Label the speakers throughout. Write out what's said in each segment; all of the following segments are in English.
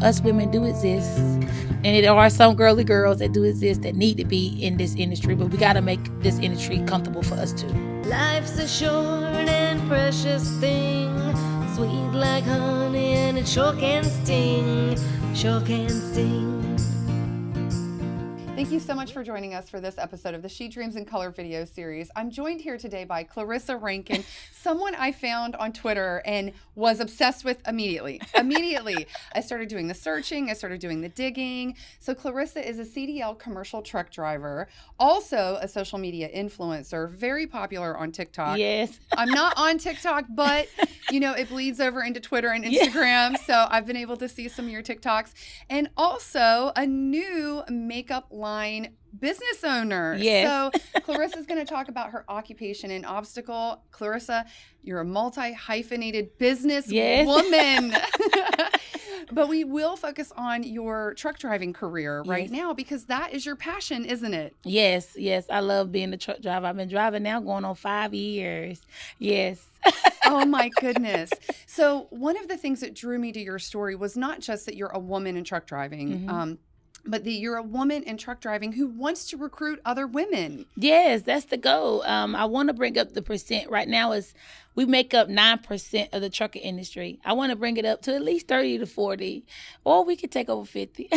Speaker 1: us women do exist. And there are some girly girls that do exist that need to be in this industry, but we got to make this industry comfortable for us too.
Speaker 2: Life's a short and precious thing, sweet like honey, and it sure can sting, sure can sting.
Speaker 3: Thank you so much for joining us for this episode of the She Dreams in Color video series. I'm joined here today by Clarissa Rankin, someone I found on Twitter and was obsessed with immediately. I started doing the searching, I started doing the digging. So Clarissa is a CDL commercial truck driver, also a social media influencer, very popular on TikTok.
Speaker 1: Yes.
Speaker 3: I'm not on TikTok, but it bleeds over into Twitter and Instagram. Yeah. So I've been able to see some of your TikToks. And also a new makeup line business owner.
Speaker 1: Yes.
Speaker 3: So Clarissa's going to talk about her occupation and obstacle. Clarissa, you're a multi-hyphenated business woman. But we will focus on your truck driving career right now because that is your passion, isn't it?
Speaker 1: Yes. I love being a truck driver. I've been driving now going on 5 years. Yes.
Speaker 3: Oh my goodness. So one of the things that drew me to your story was not just that you're a woman in truck driving, but that you're a woman in truck driving who wants to recruit other women.
Speaker 1: Yes, that's the goal. I want to bring up the percent. Right now we make up 9% of the trucking industry. I want to bring it up to at least 30 to 40, or we could take over 50.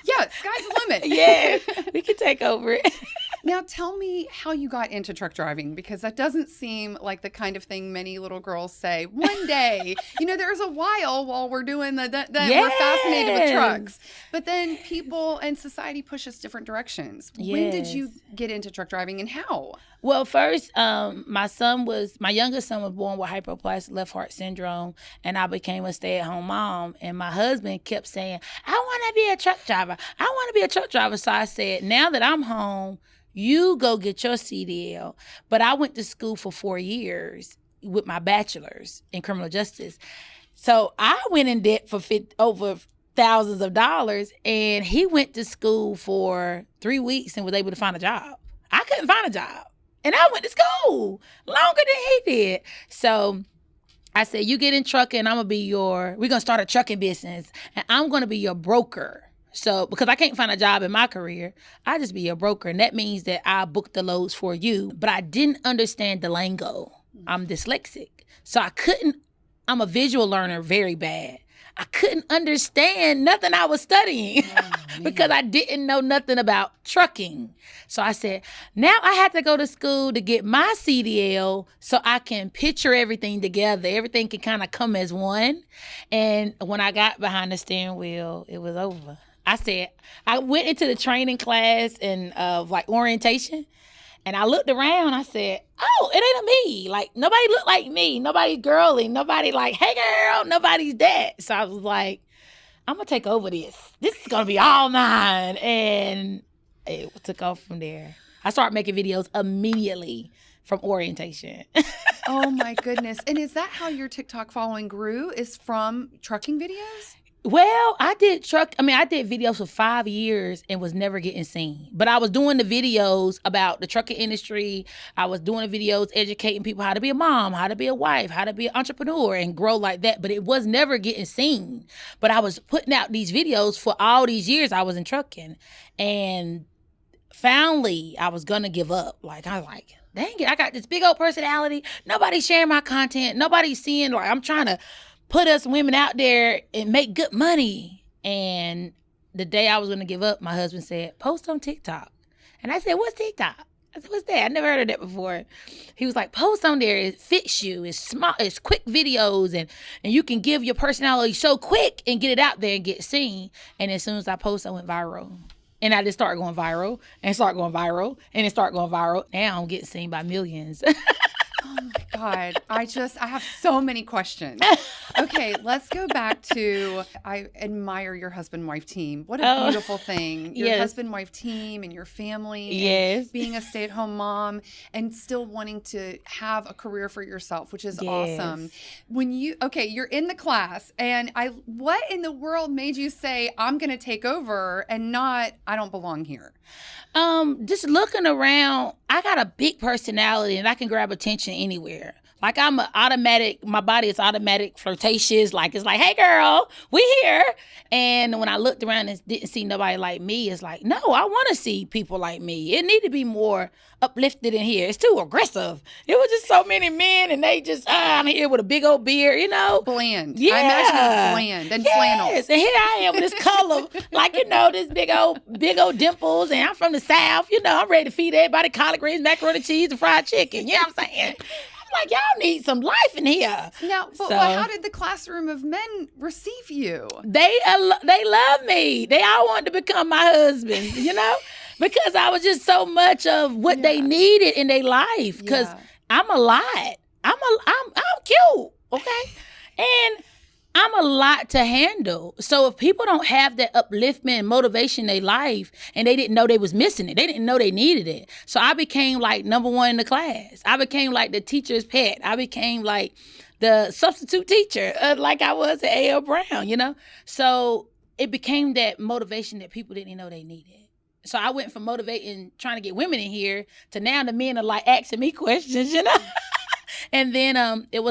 Speaker 3: Yeah, sky's the limit.
Speaker 1: Yeah, we could take over it.
Speaker 3: Now, tell me how you got into truck driving, because that doesn't seem like the kind of thing many little girls say. One day, there's a while we're doing that we're fascinated with trucks. But then people and society push us different directions. Yes. When did you get into truck driving and how?
Speaker 1: Well, first, my youngest son was born with Hypoplastic Left Heart Syndrome, and I became a stay-at-home mom. And my husband kept saying, I want to be a truck driver. I want to be a truck driver. So I said, now that I'm home, you go get your CDL. But I went to school for 4 years with my bachelor's in criminal justice. So I went in debt for over thousands of dollars, and he went to school for 3 weeks and was able to find a job. I couldn't find a job. And I went to school longer than he did. So I said, you get in trucking, we're going to start a trucking business, and I'm going to be your broker. So, because I can't find a job in my career, I just be your broker. And that means that I book the loads for you. But I didn't understand the lingo. I'm dyslexic. So I'm a visual learner very bad. I couldn't understand nothing I was studying because I didn't know nothing about trucking. So I said, now I have to go to school to get my CDL so I can picture everything together. Everything can kind of come as one. And when I got behind the steering wheel, it was over. I went into the training class and orientation, and I looked around. I said, oh, it ain't a me. Like, nobody looked like me. Nobody girly. Nobody like, hey, girl. Nobody's that. So I was like, I'm going to take over this. This is going to be all mine. And it took off from there. I started making videos immediated from orientation.
Speaker 3: Oh, my goodness. And is that how your TikTok following grew, is from trucking videos?
Speaker 1: Well, I did videos for 5 years and was never getting seen. But I was doing the videos about the trucking industry. I was doing the videos educating people how to be a mom, how to be a wife, how to be an entrepreneur and grow like that. But it was never getting seen. But I was putting out these videos for all these years I was in trucking. And finally, I was going to give up. I was like, dang it, I got this big old personality. Nobody's sharing my content. Nobody's seeing, I'm trying to put us women out there and make good money. And the day I was going to give up, my husband said, post on TikTok. And I said, what's TikTok? I said, what's that? I never heard of that before. He was like, post on there. It fits you. It's small. It's quick videos. And you can give your personality so quick and get it out there and get seen. And as soon as I post, I went viral. And I just started going viral and start going viral and it started going viral. Now I'm getting seen by millions.
Speaker 3: Oh my God. I have so many questions. Okay, let's go back to, I admire your husband-wife team. What a beautiful thing. Your husband-wife team and your family.
Speaker 1: Yes.
Speaker 3: And being a stay-at-home mom and still wanting to have a career for yourself, which is awesome. You're in the class and what in the world made you say, I'm going to take over and not, I don't belong here?
Speaker 1: Just looking around, I got a big personality and I can grab attention anywhere. Like I'm my body is automatic flirtatious. Like it's like, hey girl, we here. And when I looked around and didn't see nobody like me, it's like, no, I want to see people like me. It need to be more uplifted in here. It's too aggressive. It was just so many men and they just, I'm here with a big old beard, you know.
Speaker 3: Bland.
Speaker 1: Yeah.
Speaker 3: I imagine it's bland and flannel.
Speaker 1: Yes, and here I am with this color, like, you know, this big old dimples, and I'm from the South, you know, I'm ready to feed everybody collard greens, macaroni and cheese, and fried chicken. You know what I'm saying? I'm like, y'all need some life in here.
Speaker 3: Now, but how did the classroom of men receive you?
Speaker 1: They love me. They all wanted to become my husband, you know, because I was just so much of what they needed in their life. Because I'm a lot. I'm cute, okay, and I'm a lot to handle. So if people don't have that upliftment and motivation in their life, and they didn't know they was missing it, they didn't know they needed it. So I became like number one in the class. I became like the teacher's pet. I became like the substitute teacher, like I was at A.L. Brown, you know? So it became that motivation that people didn't know they needed. So I went from motivating, trying to get women in here, to now the men are like asking me questions, you know? And then it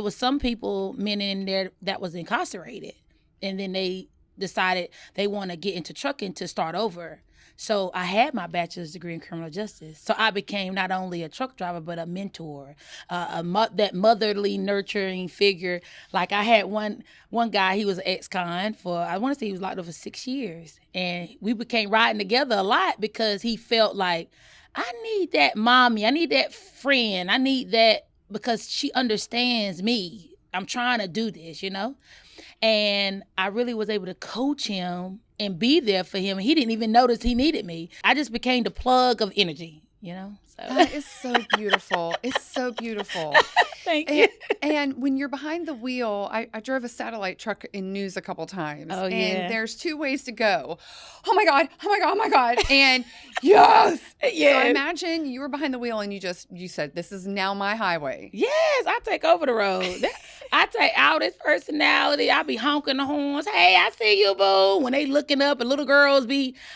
Speaker 1: was some people, men in there that was incarcerated. And then they decided they want to get into trucking to start over. So I had my bachelor's degree in criminal justice. So I became not only a truck driver, but a mentor, that motherly, nurturing figure. Like I had one guy, he was an ex-con for, I want to say he was locked up for 6 years. And we became riding together a lot because he felt like, I need that mommy, I need that friend, I need that, because she understands me. I'm trying to do this, you know? And I really was able to coach him and be there for him. He didn't even notice he needed me. I just became the plug of energy, you know? So.
Speaker 3: That is so beautiful. It's so beautiful.
Speaker 1: Thank you.
Speaker 3: And when you're behind the wheel, I drove a satellite truck in news a couple times.
Speaker 1: Oh, yeah.
Speaker 3: And there's 2 ways to go. Oh my God, oh my God, oh my God. And yes. So imagine you were behind the wheel and you said, this is now my highway.
Speaker 1: Yes, I take over the road. I take out his personality. I be honking the horns. Hey, I see you, boo. When they looking up and little girls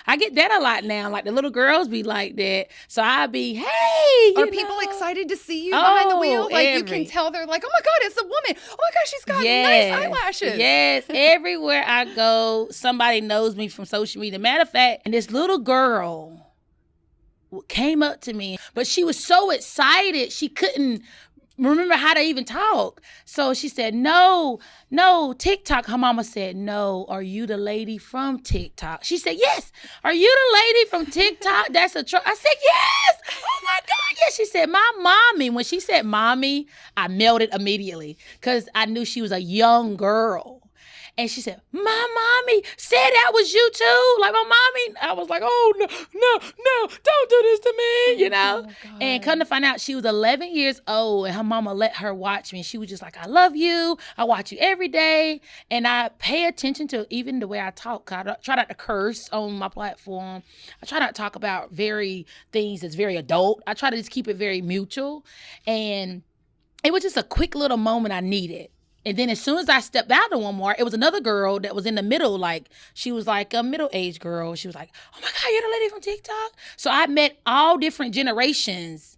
Speaker 1: I get that a lot now. Like the little girls be like that. So I be, hey.
Speaker 3: Are people excited to see you behind the wheel? Like you can tell they're like, oh my God, it's a woman. Oh my gosh, she's got nice eyelashes.
Speaker 1: Yes, everywhere I go, somebody knows me from social media. Matter of fact, and this little girl came up to me, but she was so excited she couldn't remember how to even talk. So she said, no, TikTok. Her mama said, no, are you the lady from TikTok? She said, yes. Are you the lady from TikTok? That's a truck. I said, yes. Oh my God, yes. She said, my mommy. When she said mommy, I melted immediately because I knew she was a young girl. And she said, my mommy said that was you too. Like my mommy. I was like, oh, no, don't do this to me, you know? Oh, and come to find out, she was 11 years old and her mama let her watch me. She was just like, I love you. I watch you every day. And I pay attention to even the way I talk. I try not to curse on my platform. I try not to talk about things that's very adult. I try to just keep it very mutual. And it was just a quick little moment I needed. And then as soon as I stepped out of Walmart, it was another girl that was in the middle. Like, she was like a middle-aged girl. She was like, oh my God, you're the lady from TikTok? So I met all different generations,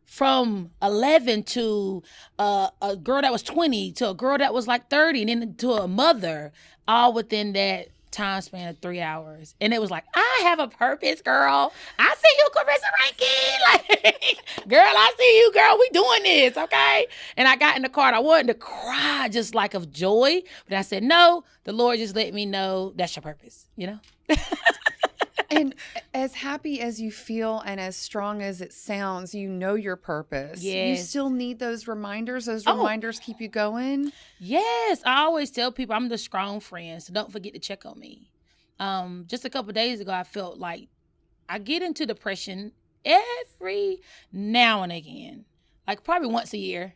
Speaker 1: from 11 to a girl that was 20 to a girl that was like 30 and then to a mother, all within that time span of 3 hours. And it was like, I have a purpose, girl. I see you, Clarissa Rankin. Like, girl, I see you, girl. We doing this, okay? And I got in the car and I wanted to cry just like of joy. But I said, no, the Lord just let me know that's your purpose, you know?
Speaker 3: And as happy as you feel and as strong as it sounds, you know your purpose.
Speaker 1: Yes.
Speaker 3: You still need those reminders. Those reminders keep you going.
Speaker 1: Yes. I always tell people I'm the strong friend, so don't forget to check on me. Just a couple of days ago, I felt like I get into depression every now and again. Like probably once a year.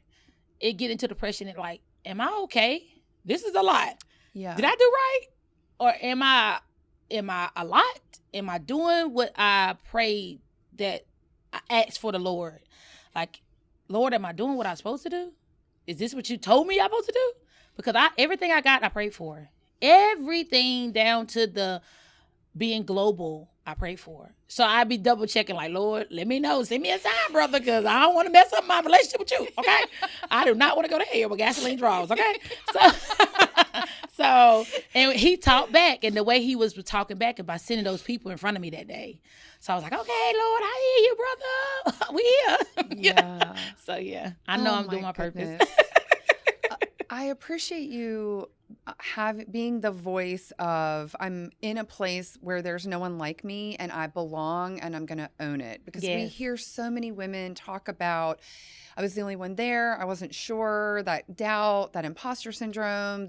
Speaker 1: It get into depression and like, am I okay? This is a lot.
Speaker 3: Yeah.
Speaker 1: Did I do right? Or am I a lot? Am I doing what I prayed that I asked for the Lord? Like, Lord, am I doing what I'm supposed to do? Is this what you told me I'm supposed to do? Because everything I got, I prayed for. Everything down to the being global. I pray for her. So I be double checking, like, Lord, let me know. Send me a sign, brother, because I don't want to mess up my relationship with you, okay? I do not want to go to hell with gasoline draws, okay? So, and he talked back, and the way he was talking back about sending those people in front of me that day. So I was like, okay, Lord, I hear you, brother. We here.
Speaker 3: Yeah.
Speaker 1: So, yeah, I know I'm doing my
Speaker 3: goodness.
Speaker 1: purpose.
Speaker 3: I appreciate you being the voice of, I'm in a place where there's no one like me and I belong and I'm going to own it. Because we
Speaker 1: Yes.
Speaker 3: hear so many women talk about, I was the only one there, I wasn't sure, that doubt, that imposter syndrome,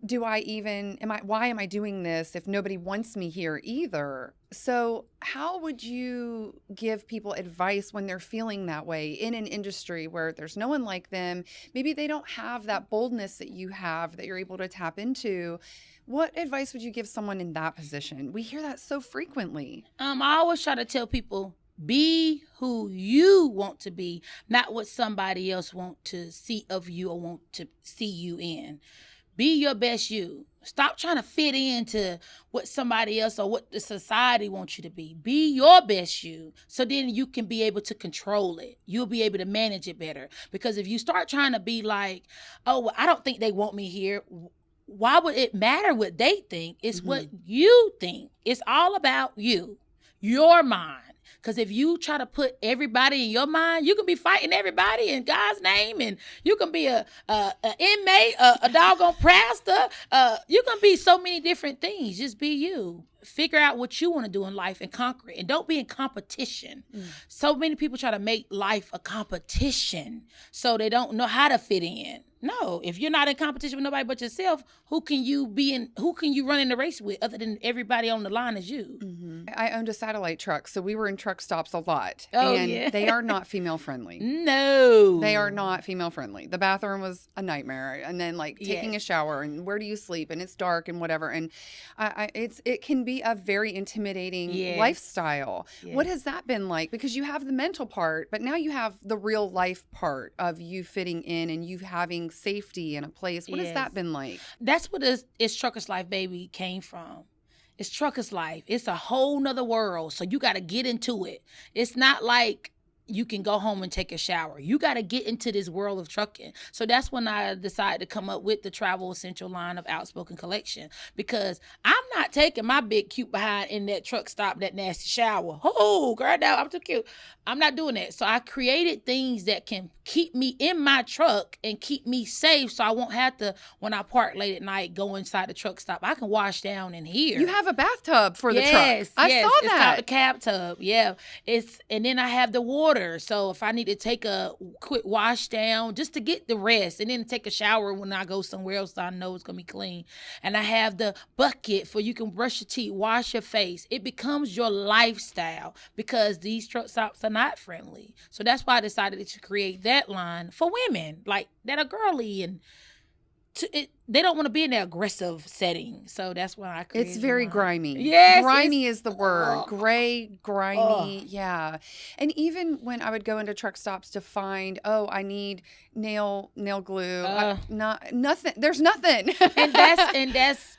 Speaker 3: why am I doing this if nobody wants me here either? So how would you give people advice when they're feeling that way in an industry where there's no one like them? Maybe they don't have that boldness that you have, that you're able to tap into. What advice would you give someone in that position? We hear that so frequently.
Speaker 1: I always try to tell people, be who you want to be, not what somebody else want to see of you or want to see you in. Be your best you. Stop trying to fit into what somebody else or what the society wants you to be. Be your best you. So then you can be able to control it. You'll be able to manage it better. Because if you start trying to be like, oh, well, I don't think they want me here. Why would it matter what they think? It's what you think. It's all about you, your mind. Because if you try to put everybody in your mind, you can be fighting everybody in God's name, and you can be a inmate, a doggone pastor. You can be so many different things. Just be you. Figure out what you want to do in life and conquer it. And don't be in competition. So many people try to make life a competition so they don't know how to fit in. No, if you're not in competition with nobody but yourself, who can you run in the race with other than everybody on the line is you?
Speaker 3: I owned a satellite truck, so we were in truck stops a lot.
Speaker 1: Oh,
Speaker 3: and
Speaker 1: yeah.
Speaker 3: they are not female friendly.
Speaker 1: No.
Speaker 3: They are not female friendly. The bathroom was a nightmare. And then like taking
Speaker 1: Yes.
Speaker 3: a shower and where do you sleep? And it's dark and whatever. And it can be a very intimidating
Speaker 1: Yes.
Speaker 3: lifestyle.
Speaker 1: Yes.
Speaker 3: What has that been like? Because you have the mental part, but now you have the real life part of you fitting in and you having safety in a place. What has
Speaker 1: Yes.
Speaker 3: that been like?
Speaker 1: That's what It's Truckers Life Baby came from. It's Truckers Life. It's a whole nother world. So you got to get into it. It's not like you can go home and take a shower. You got to get into this world of trucking. So that's when I decided to come up with the travel essential line of Owtspoken Collection, because I'm not taking my big cute behind in that truck stop, that nasty shower. Oh, girl, now I'm too cute. I'm not doing that. So I created things that can keep me in my truck and keep me safe, so I won't have to, when I park late at night, go inside the truck stop. I can wash down in here.
Speaker 3: You have a bathtub for the truck.
Speaker 1: Yes,
Speaker 3: I saw
Speaker 1: It's
Speaker 3: that.
Speaker 1: called the cab tub. Yeah. And then I have the water. So if I need to take a quick wash down just to get the rest, and then take a shower when I go somewhere else so I know it's going to be clean. And I have the bucket for you can brush your teeth, wash your face. It becomes your lifestyle because these truck stops are not friendly. So that's why I decided to create that line for women like that are girly and they don't want to be in an aggressive setting. So that's why I created
Speaker 3: It's very
Speaker 1: the line.
Speaker 3: grimy.
Speaker 1: Yes.
Speaker 3: Grimy is the word. Gray, grimy.
Speaker 1: Oh.
Speaker 3: Yeah. And even when I would go into truck stops to find, I need nail glue. Nothing. There's nothing.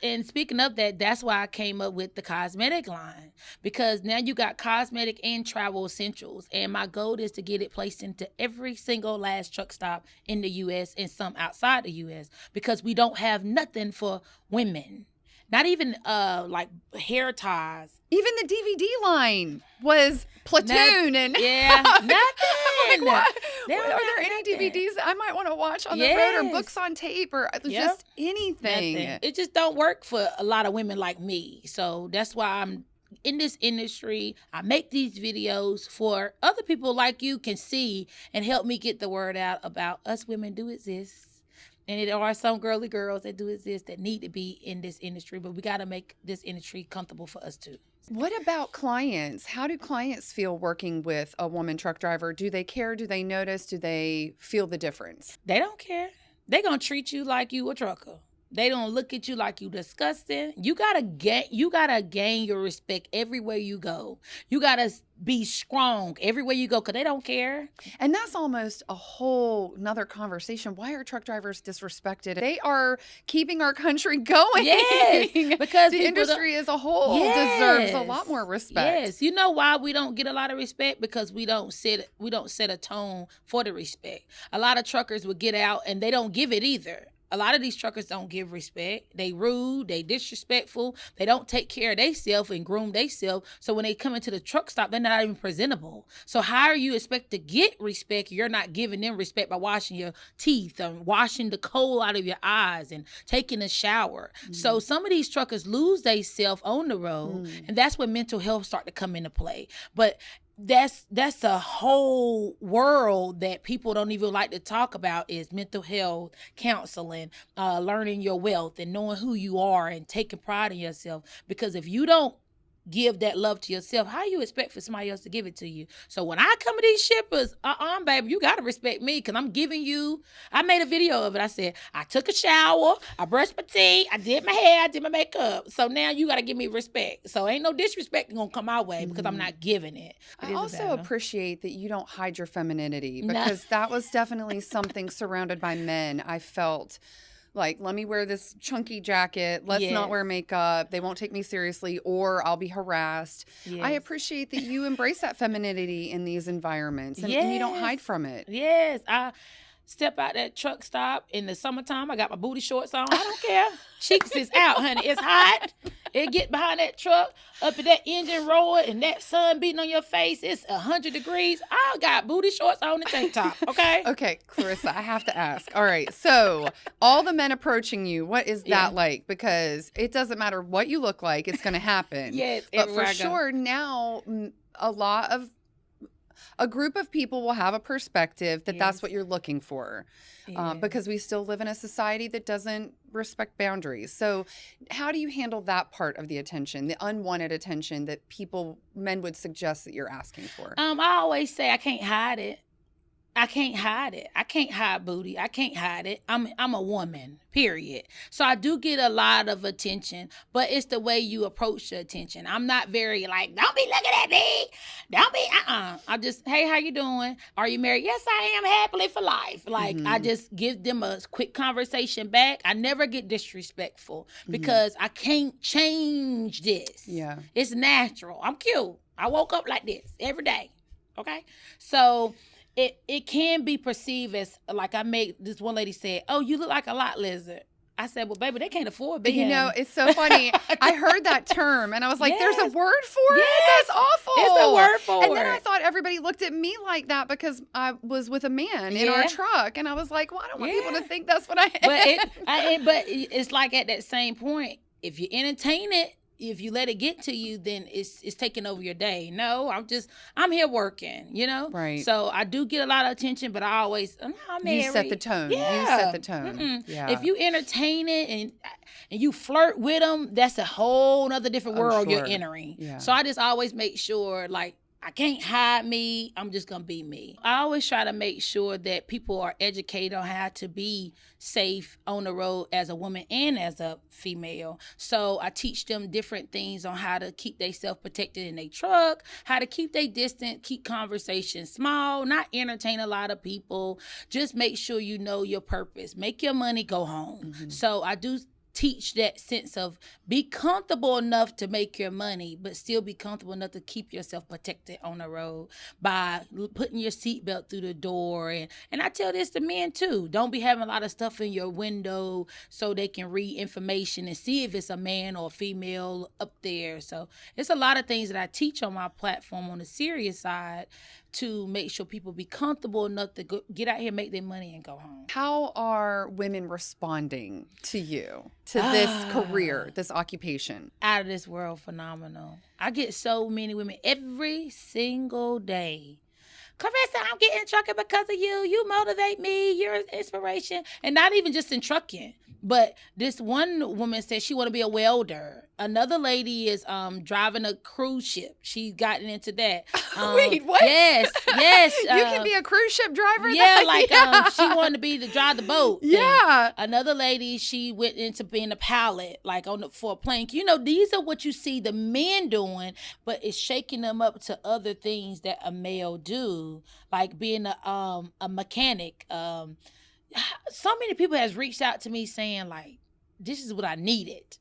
Speaker 1: And speaking of that, that's why I came up with the cosmetic line, because now you got cosmetic and travel essentials. And my goal is to get it placed into every single last truck stop in the U.S. and some outside the U.S. because we don't have nothing for women. Not even like hair ties.
Speaker 3: Even the DVD line was Platoon and
Speaker 1: yeah, nothing.
Speaker 3: I'm like, what?
Speaker 1: They don't
Speaker 3: Are
Speaker 1: have
Speaker 3: there any
Speaker 1: nothing.
Speaker 3: DVDs that I might want to watch on the road, or
Speaker 1: Yes.
Speaker 3: books on tape, or
Speaker 1: Yep.
Speaker 3: just anything?
Speaker 1: Nothing. It just don't work for a lot of women like me. So that's why I'm in this industry. I make these videos for other people like you can see and help me get the word out about us women do exist. And there are some girly girls that do exist that need to be in this industry, but we got to make this industry comfortable for us too.
Speaker 3: What about clients? How do clients feel working with a woman truck driver? Do they care? Do they notice? Do they feel the difference?
Speaker 1: They don't care. They're going to treat you like you a trucker. They don't look at you like you disgusting. You gotta gain your respect everywhere you go. You gotta be strong everywhere you go because they don't care.
Speaker 3: And that's almost a whole nother conversation. Why are truck drivers disrespected? They are keeping our country going.
Speaker 1: Yes, because
Speaker 3: the industry as a whole deserves a lot more respect.
Speaker 1: Yes, you know why we don't get a lot of respect? Because we don't set a tone for the respect. A lot of truckers would get out and they don't give it either. A lot of these truckers don't give respect. They rude, they disrespectful, they don't take care of themselves and groom themselves. So when they come into the truck stop, they're not even presentable. So how are you expect to get respect? You're not giving them respect by washing your teeth and washing the coal out of your eyes and taking a shower. So some of these truckers lose themselves on the road, and that's when mental health start to come into play. But that's a whole world that people don't even like to talk about, is mental health, counseling, learning your wealth and knowing who you are and taking pride in yourself. Because if you don't give that love to yourself, how you expect for somebody else to give it to you? So when I come to these shippers, baby, you got to respect me because I'm giving you, I made a video of it. I said, I took a shower, I brushed my teeth, I did my hair, I did my makeup. So now you got to give me respect. So ain't no disrespect going to come my way because I'm not giving it.
Speaker 3: I also appreciate that you don't hide your femininity, because that was definitely something surrounded by men. I felt like, let me wear this chunky jacket. Let's not wear makeup. They won't take me seriously, or I'll be harassed. Yes. I appreciate that you embrace that femininity in these environments and you don't hide from it.
Speaker 1: Yes. I step out that truck stop in the summertime. I got my booty shorts on. I don't care. Cheeks is out, honey. It's hot. It get behind that truck, up at that engine roar, and that sun beating on your face. It's 100 degrees. I got booty shorts on the tank top, okay?
Speaker 3: Okay, Clarissa, I have to ask. All right, so all the men approaching you, what is that like? Because it doesn't matter what you look like, it's going to happen.
Speaker 1: Yes,
Speaker 3: but for sure, now a group of people will have a perspective that that's what you're looking for, because we still live in a society that doesn't respect boundaries. So how do you handle that part of the attention, the unwanted attention that men would suggest that you're asking for?
Speaker 1: I always say I can't hide it. I can't hide it. I can't hide booty. I can't hide it. I'm a woman, period. So I do get a lot of attention, but it's the way you approach the attention. I'm not very like, don't be looking at me. Don't be, I just, hey, how you doing? Are you married? Yes, I am, happily for life. Like, I just give them a quick conversation back. I never get disrespectful because I can't change this. Yeah. It's natural. I'm cute. I woke up like this every day. Okay? So it can be perceived as, like, I made this one lady said, oh, you look like a lot lizard. I said, well, baby, they can't afford being.
Speaker 3: You know, it's so funny. I heard that term and I was like, there's a word for it? That's awful.
Speaker 1: It's a word for it.
Speaker 3: And then I thought everybody looked at me like that because I was with a man in our truck. And I was like, well, I don't want people to think that's what I am.
Speaker 1: But it's like at that same point, if you entertain it, if you let it get to you, then it's taking over your day. No, I'm here working, you know?
Speaker 3: Right.
Speaker 1: So I do get a lot of attention, but I always, I'm married.
Speaker 3: You set the tone. Yeah. You set the tone. Yeah.
Speaker 1: If you entertain it and you flirt with them, that's a whole other different world you're entering. Yeah. So I just always make sure, like, I can't hide me. I'm just going to be me. I always try to make sure that people are educated on how to be safe on the road as a woman and as a female. So I teach them different things on how to keep themselves protected in their truck, how to keep their distance, keep conversations small, not entertain a lot of people. Just make sure you know your purpose. Make your money, go home. So I do teach that sense of be comfortable enough to make your money, but still be comfortable enough to keep yourself protected on the road by putting your seatbelt through the door. And I tell this to men too. Don't be having a lot of stuff in your window so they can read information and see if it's a man or a female up there. So it's a lot of things that I teach on my platform on the serious side to make sure people be comfortable enough to get out here, make their money, and go home.
Speaker 3: How are women responding to you, to this career, this occupation?
Speaker 1: Out of this world, phenomenal. I get so many women every single day. Clarissa, I'm getting trucking because of you. You motivate me. You're an inspiration. And not even just in trucking. But this one woman said she want to be a welder. Another lady is driving a cruise ship. She's gotten into that.
Speaker 3: Wait, what?
Speaker 1: Yes.
Speaker 3: You can be a cruise ship driver?
Speaker 1: Yeah,
Speaker 3: Yeah.
Speaker 1: she wanted to drive the boat.
Speaker 3: Yeah.
Speaker 1: And another lady, she went into being a pilot, like for a plane. These are what you see the men doing, but it's shaking them up to other things that a male do, like being a mechanic. So many people has reached out to me saying, like, this is what I needed.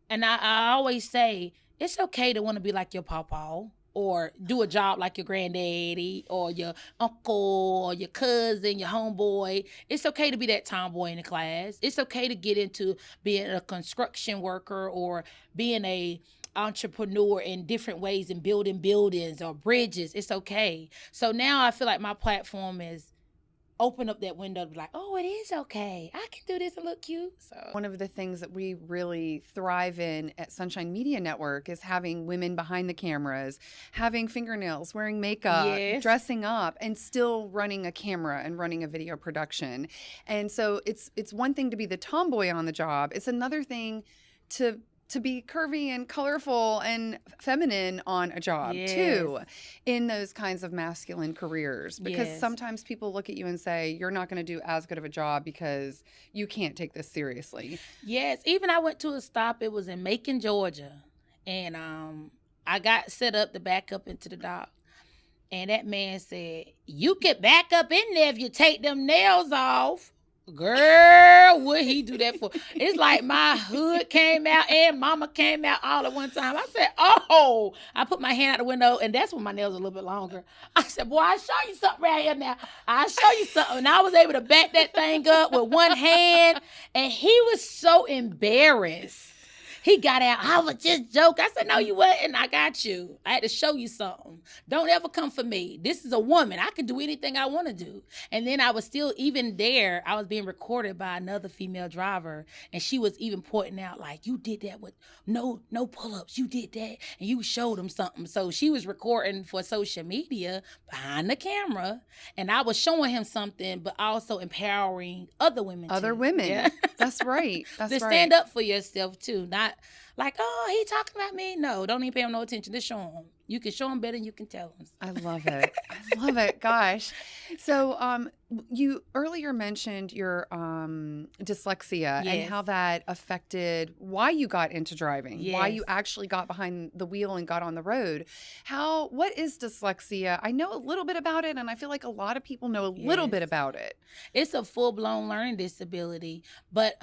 Speaker 1: And I always say, it's okay to want to be like your pawpaw or do a job like your granddaddy or your uncle or your cousin, your homeboy. It's okay to be that tomboy in the class. It's okay to get into being a construction worker or being a entrepreneur in different ways and building buildings or bridges. It's okay. So now I feel like my platform is open up that window to be like, oh, it is okay. I can do this and look cute. So
Speaker 3: one of the things that we really thrive in at Sunshine Media Network is having women behind the cameras, having fingernails, wearing makeup,
Speaker 1: Yes.
Speaker 3: dressing up, and still running a camera and running a video production. And so it's one thing to be the tomboy on the job. It's another thing to be curvy and colorful and feminine on a job
Speaker 1: Yes.
Speaker 3: too, in those kinds of masculine careers. Because
Speaker 1: Yes.
Speaker 3: sometimes people look at you and say, you're not going to do as good of a job because you can't take this seriously.
Speaker 1: yes, even I went to a stop. It was in Macon, Georgia. And I got set up to back up into the dock. And that man said, you can back up in there if you take them nails off. Girl, would he do that for? It's like my hood came out and mama came out all at one time. I said, oh, I put my hand out the window, and that's when my nails are a little bit longer. I said, boy, I'll show you something right here now. I'll show you something. And I was able to back that thing up with one hand, and he was so embarrassed. He got out. I was just joking. I said, no, you wasn't. I got you. I had to show you something. Don't ever come for me. This is a woman. I can do anything I want to do. And then I was still, even there, I was being recorded by another female driver. And she was even pointing out, like, you did that with no pull-ups. You did that. And you showed them something. So she was recording for social media behind the camera. And I was showing him something, but also empowering other women.
Speaker 3: Other
Speaker 1: too.
Speaker 3: women.
Speaker 1: Yeah.
Speaker 3: That's right. That's
Speaker 1: To
Speaker 3: right.
Speaker 1: stand up for yourself too, not like, oh, he talking about me. No, don't even pay him no attention. Just show him. You can show him better than you can tell him.
Speaker 3: I love it. I love it. Gosh. So you earlier mentioned your dyslexia and
Speaker 1: Yes.
Speaker 3: how that affected why you got into driving, why you
Speaker 1: Yes.
Speaker 3: actually got behind the wheel and got on the road. What is dyslexia? I know a little bit about it, and I feel like a lot of people know a little bit
Speaker 1: Yes.
Speaker 3: about it.
Speaker 1: It's a full-blown learning disability, but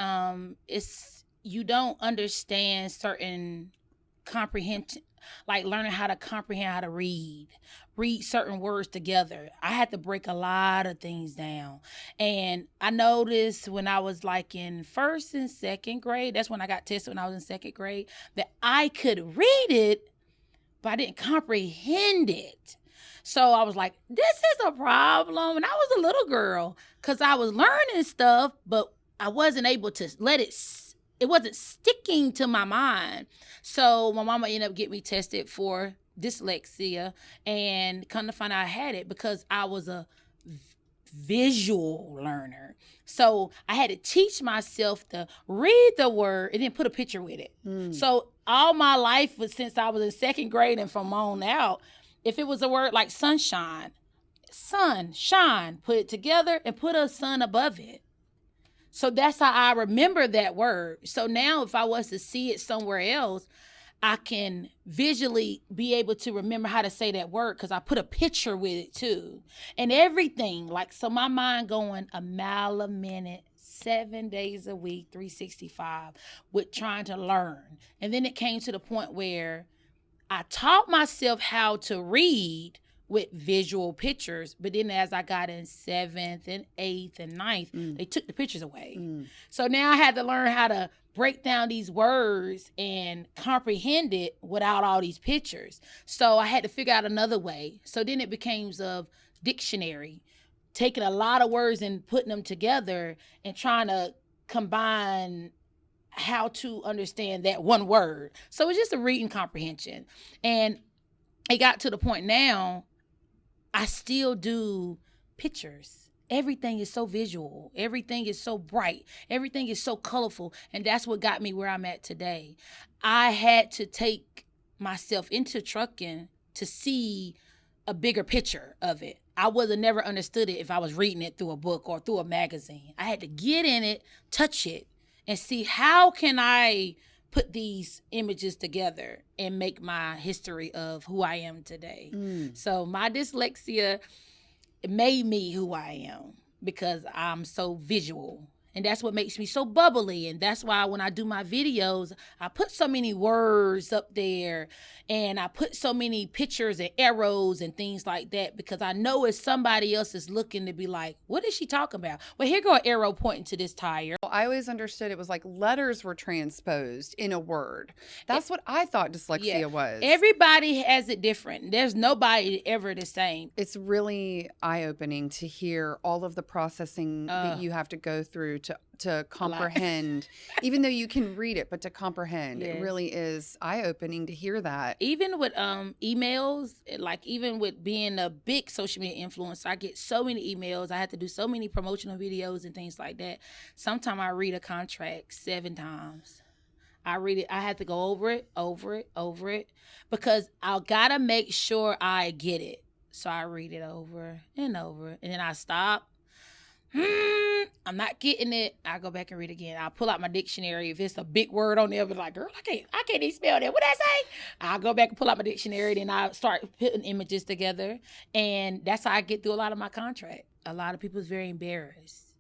Speaker 1: you don't understand certain comprehension, like learning how to comprehend how to read certain words together. I had to break a lot of things down. And I noticed when I was like in first and second grade, that's when I got tested when I was in second grade, that I could read it, but I didn't comprehend it. So I was like, this is a problem. And I was a little girl because I was learning stuff, but I wasn't able to let it wasn't sticking to my mind. So my mama ended up getting me tested for dyslexia, and come to find out I had it because I was a visual learner. So I had to teach myself to read the word and then put a picture with it. So all my life, since I was in second grade and from on out, if it was a word like sunshine, sun, shine, put it together and put a sun above it. So that's how I remember that word. So now if I was to see it somewhere else, I can visually be able to remember how to say that word because I put a picture with it too. And everything, like, so my mind going a mile a minute, 7 days a week, 365 with trying to learn. And then it came to the point where I taught myself how to read with visual pictures, but then as I got in 7th and 8th and 9th, they took the pictures away. So now I had to learn how to break down these words and comprehend it without all these pictures. So I had to figure out another way. So then it became of dictionary, taking a lot of words and putting them together and trying to combine how to understand that one word. So it's just a reading comprehension. And it got to the point now, I still do pictures everything is so visual. Everything is so bright. Everything is so colorful. And that's what got me where I'm at today. I had to take myself into trucking to see a bigger picture of it. I would have never understood it if I was reading it through a book or through a magazine. I had to get in it, touch it, and see how can I put these images together and make my history of who I am today. So my dyslexia made me who I am because I'm so visual. And that's what makes me so bubbly. And that's why when I do my videos, I put so many words up there and I put so many pictures and arrows and things like that, because I know if somebody else is looking to be like, what is she talking about? Well, here go an arrow pointing to this tire.
Speaker 3: Well, I always understood it was like letters were transposed in a word. That's what I thought dyslexia was.
Speaker 1: Everybody has it different. There's nobody ever the same.
Speaker 3: It's really eye-opening to hear all of the processing that you have to go through to comprehend, even though you can read it, but to comprehend, it really is eye-opening to hear that.
Speaker 1: Even with emails, like even with being a big social media influencer, I get so many emails. I have to do so many promotional videos and things like that. Sometimes I read a contract 7 times. I read it. I have to go over it, because I gotta make sure I get it. So I read it over and over, and then I stop. I'm not getting it. I go back and read again. I'll pull out my dictionary. If it's a big word on there, I'll be like, girl, I can't even spell that. What did I say? I'll go back and pull out my dictionary. Then I start putting images together. And that's how I get through a lot of my contract. A lot of people is very embarrassed.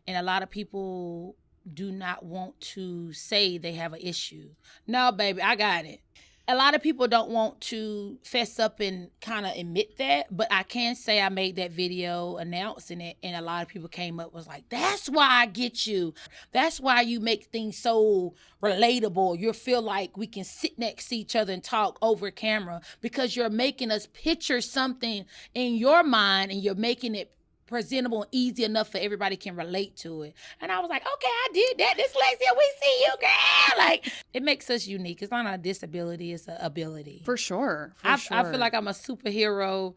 Speaker 1: And a lot of people do not want to say they have an issue. No, baby, I got it. A lot of people don't want to fess up and kind of admit that, but I can say I made that video announcing it, and a lot of people came up was like, that's why I get you. That's why you make things so relatable. You feel like we can sit next to each other and talk over camera, because you're making us picture something in your mind and you're making it presentable and easy enough for everybody can relate to it. And I was like, okay, I did that. Dyslexia, we see you, girl. Like, it makes us unique. It's not a disability, it's an ability.
Speaker 3: For sure.
Speaker 1: I feel like I'm a superhero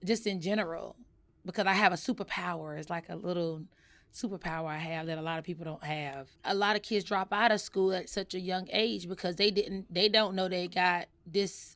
Speaker 1: just in general, because I have a superpower. It's like a little superpower I have that a lot of people don't have. A lot of kids drop out of school at such a young age because they don't know they got this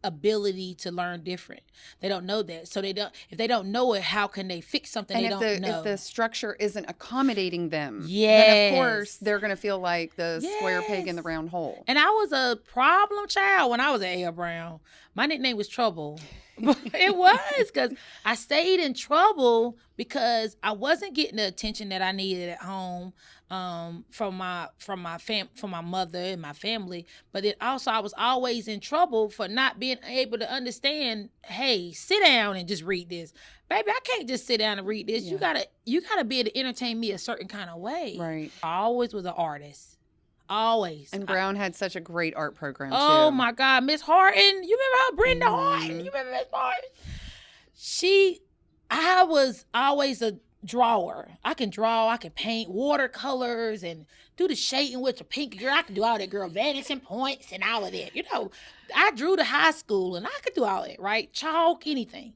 Speaker 1: ability to learn different. They don't know that. So if they don't know it, how can they fix something
Speaker 3: and
Speaker 1: they don't know?
Speaker 3: If the structure isn't accommodating them,
Speaker 1: yes,
Speaker 3: then of course they're going to feel like the square peg in the round hole.
Speaker 1: And I was a problem child when I was at A.L. Brown. My nickname was Trouble. It was, because I stayed in trouble because I wasn't getting the attention that I needed at home from my mother and my family. But then also I was always in trouble for not being able to understand, hey, sit down and just read this. Baby, I can't just sit down and read this. Yeah. You gotta be able to entertain me a certain kind of way.
Speaker 3: Right.
Speaker 1: I always was an artist. Always.
Speaker 3: And Brown had such a great art program, too.
Speaker 1: Oh, my God. Miss Horton. You remember her? Brenda Horton. You remember Miss Horton? I was always a drawer. I can draw. I can paint watercolors and do the shading with the pink. Girl, I can do all that, girl. Vanishing points and all of that. You know, I drew to high school and I could do all that, right? Chalk, anything.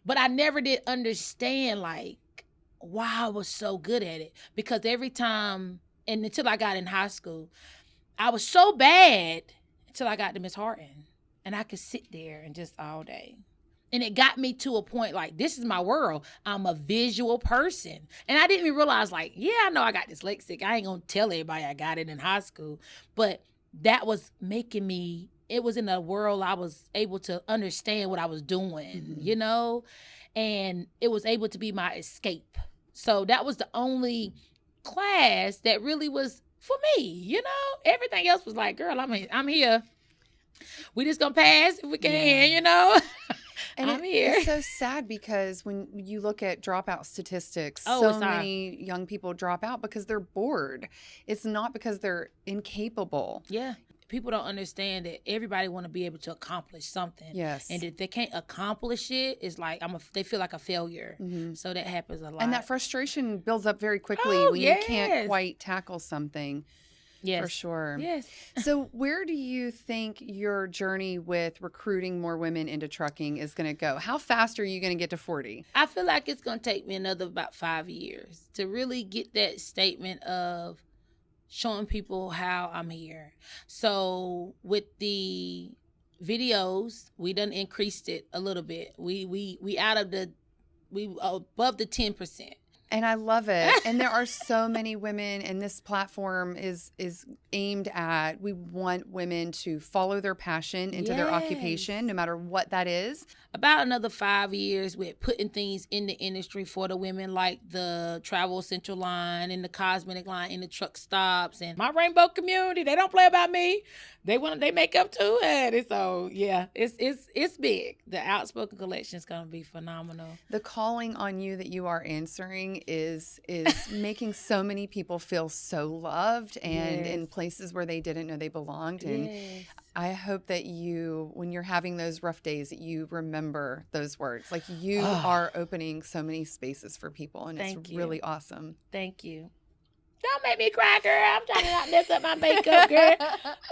Speaker 1: But I never did understand, like, why I was so good at it. Because every time... And until I got in high school, I was so bad until I got to Miss Horton. And I could sit there and just all day. And it got me to a point like, this is my world. I'm a visual person. And I didn't even realize, like, yeah, I know I got dyslexic. I ain't going to tell everybody I got it in high school. But that was making me, it was in a world I was able to understand what I was doing, you know? And it was able to be my escape. So that was the only class that really was for me, you know. Everything else was like, girl, I'm here. We just gonna pass if we can, you know.
Speaker 3: And
Speaker 1: I'm here.
Speaker 3: It's so sad because when you look at dropout statistics, so many young people drop out because they're bored. It's not because they're incapable.
Speaker 1: Yeah. People don't understand that everybody want to be able to accomplish something.
Speaker 3: Yes.
Speaker 1: And if they can't accomplish it, it's like they feel like a failure. Mm-hmm. So that happens a lot.
Speaker 3: And that frustration builds up very quickly when you can't quite tackle something.
Speaker 1: Yes.
Speaker 3: For sure.
Speaker 1: Yes.
Speaker 3: So where do you think your journey with recruiting more women into trucking is going to go? How fast are you going to get to 40?
Speaker 1: I feel like it's going to take me another about 5 years to really get that statement of showing people how I'm here. So with the videos, we done increased it a little bit. We above the 10%.
Speaker 3: And I love it. And there are so many women, and this platform is aimed at, we want women to follow their passion into their occupation, no matter what that is.
Speaker 1: About another 5 years with putting things in the industry for the women, like the travel essential line and the cosmetic line in the truck stops, and my rainbow community. They don't play about me. They make up to it. And so yeah, it's big. The Owtspoken Collection is gonna be phenomenal.
Speaker 3: The calling on you that you are answering is making so many people feel so loved and in places where they didn't know they belonged. And I hope that you, when you're having those rough days, that you remember those words. Like, you are opening so many spaces for people, and it's really awesome.
Speaker 1: Thank you. Don't make me cry, girl. I'm trying to not mess up my makeup, girl.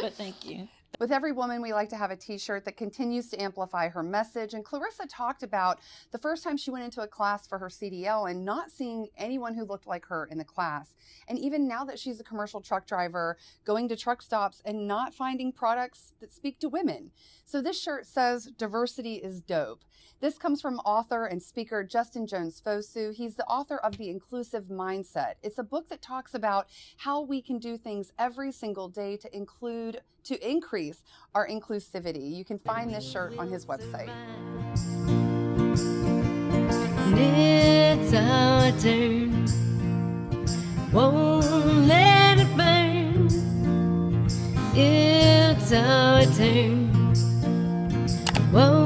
Speaker 1: But thank you.
Speaker 3: With every woman, we like to have a t-shirt that continues to amplify her message. And Clarissa talked about the first time she went into a class for her CDL and not seeing anyone who looked like her in the class. And even now that she's a commercial truck driver, going to truck stops and not finding products that speak to women. So this shirt says, "Diversity is dope." This comes from author and speaker Justin Jones Fosu. He's the author of The Inclusive Mindset. It's a book that talks about how we can do things every single day to increase our inclusivity. You can find this shirt on his website.
Speaker 2: It's our turn. Won't let it burn. It's our turn. Won't